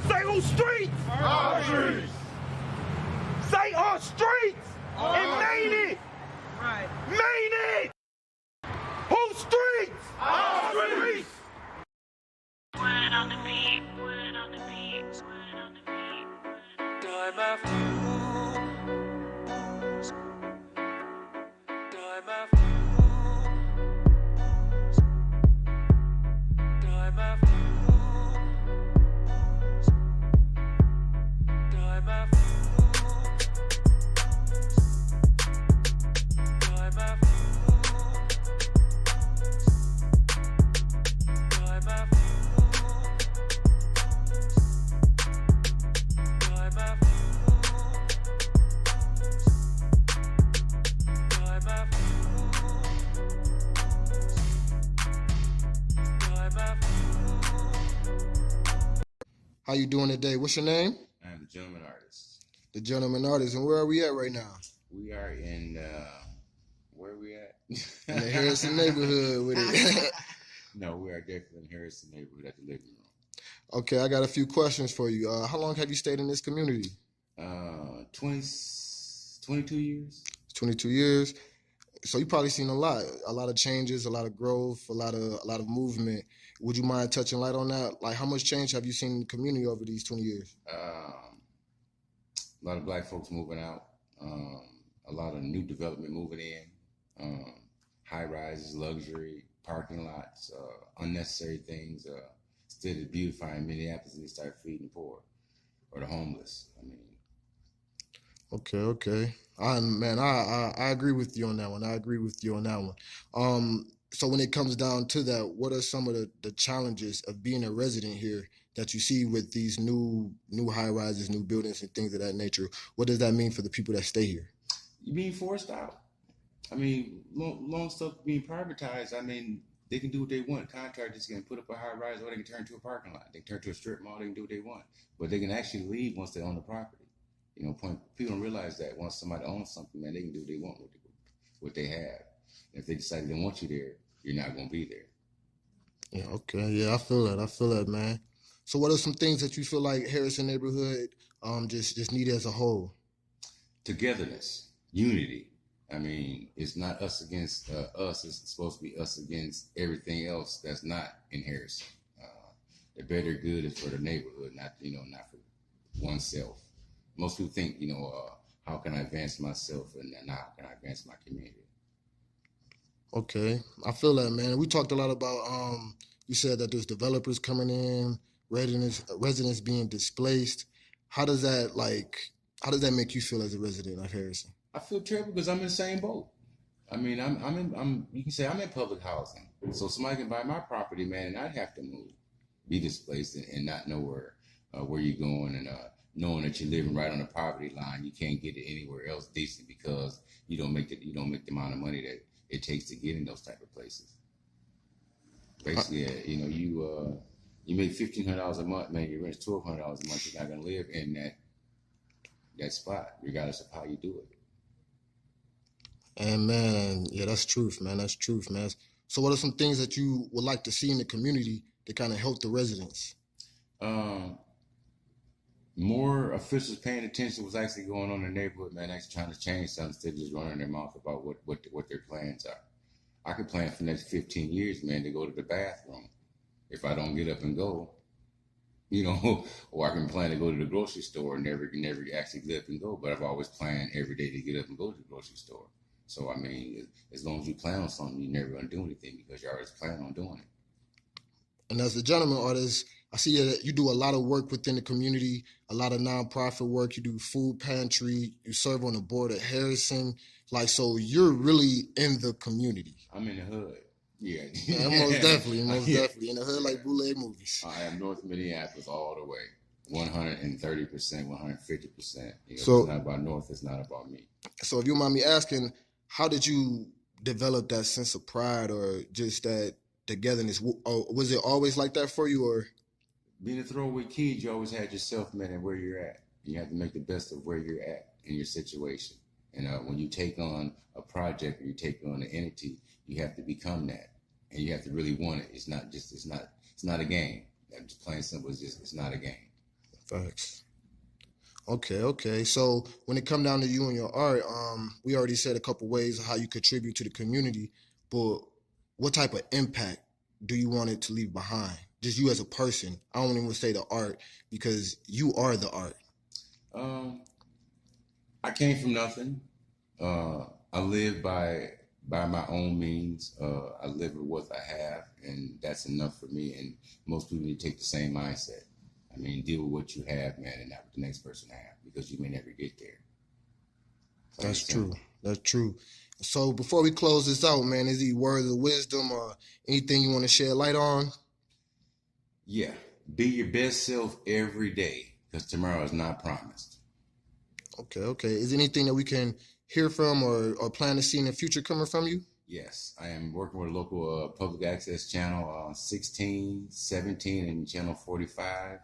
Say on streets. Our streets. Say on streets. And main it. Right. Main it. Whose streets? Our streets. Word on the beat, word on the beat, word on the beat. Time after time after time after time after time after time after time after time after time after. How you doing today? What's your name? I'm the gentleman artist. The Gentleman Artist. And where are we at right now? We are in, where are we at? In the Harrison neighborhood with it. No, we are definitely in Harrison neighborhood at the living room. Okay, I got a few questions for you. How long have you stayed in this community? 22 years. 22 years. So you probably seen a lot of changes, a lot of growth, a lot of movement. Would you mind touching light on that? Like, how much change have you seen in the community over these 20 years? A lot of black folks moving out. A lot of new development moving in. High rises, luxury, parking lots, unnecessary things. Instead of beautifying Minneapolis, they start feeding the poor or the homeless. I mean, Okay. I agree with you on that one. So when it comes down to that, what are some of the challenges of being a resident here that you see with these new high rises, new buildings and things of that nature? What does that mean for the people that stay here? you being forced out. I mean, long stuff being privatized. I mean, they can do what they want. Contractors can put up a high rise, or they can turn to a parking lot. They can turn to a strip mall. They can do what they want, but they can actually leave once they own the property. You know, people don't realize that once somebody owns something, man, they can do what they want with what they have. If they decide they don't want you there, you're not going to be there. Yeah, okay. Yeah, I feel that, man. So what are some things that you feel like Harrison neighborhood just need as a whole? Togetherness, unity. I mean, it's not us against us. It's supposed to be us against everything else that's not in Harrison. The better good is for the neighborhood, not for oneself. Most people think, how can I advance myself and how can I advance my community? Okay, I feel that, man. We talked a lot about you said that there's developers coming in, residents being displaced. How does that make you feel as a resident of Harrison? I feel terrible because I'm in the same boat. I mean, you can say I'm in public housing, so somebody can buy my property, man, and I'd have to move, be displaced, and not know where you're going, and knowing that you're living right on the poverty line, you can't get it anywhere else decent because you don't make the amount of money that it takes to get in those type of places. Basically, you make $1,500 a month, man. Your rent's $1,200 a month. You're not gonna live in that spot, regardless of how you do it. And man, yeah, that's truth, man. That's truth, man. So what are some things that you would like to see in the community to kind of help the residents? More officials paying attention to what's actually going on in the neighborhood, man, actually trying to change something instead of just running their mouth about what their plans are. I could plan for the next 15 years, man, to go to the bathroom if I don't get up and go, or I can plan to go to the grocery store and never actually get up and go, but I've always planned every day to get up and go to the grocery store. So, I mean, as long as you plan on something, you're never going to do anything because you always plan on doing it. And as the Gentleman Artist, I see that you do a lot of work within the community, a lot of nonprofit work. You do food pantry. You serve on the board at Harrison. So you're really in the community. I'm in the hood. Yeah. Most definitely in the hood like bootleg movies. I am North Minneapolis all the way, 130%, 150%. So it's not about North. It's not about me. So if you mind me asking, how did you develop that sense of pride or just that togetherness? Was it always like that for you, or? Being a throwaway kid, you always had yourself, man, and where you're at. You have to make the best of where you're at in your situation. And when you take on a project or you take on an entity, you have to become that. And you have to really want it. It's not a game. Just plain simple, it's not a game. Facts. Okay. So when it come down to you and your art, we already said a couple ways of how you contribute to the community, but what type of impact do you want it to leave behind? Just you as a person. I don't even say the art because you are the art. I came from nothing. I live by my own means. I live with what I have, and that's enough for me. And most people need to take the same mindset. I mean, deal with what you have, man, and not what the next person have, because you may never get there. So That's true. That's true. So before we close this out, man, is there words of wisdom or anything you want to shed light on? Yeah, be your best self every day, because tomorrow is not promised. Okay. Is there anything that we can hear from or plan to see in the future coming from you? Yes, I am working with a local public access channel, 16, 17, and channel 45.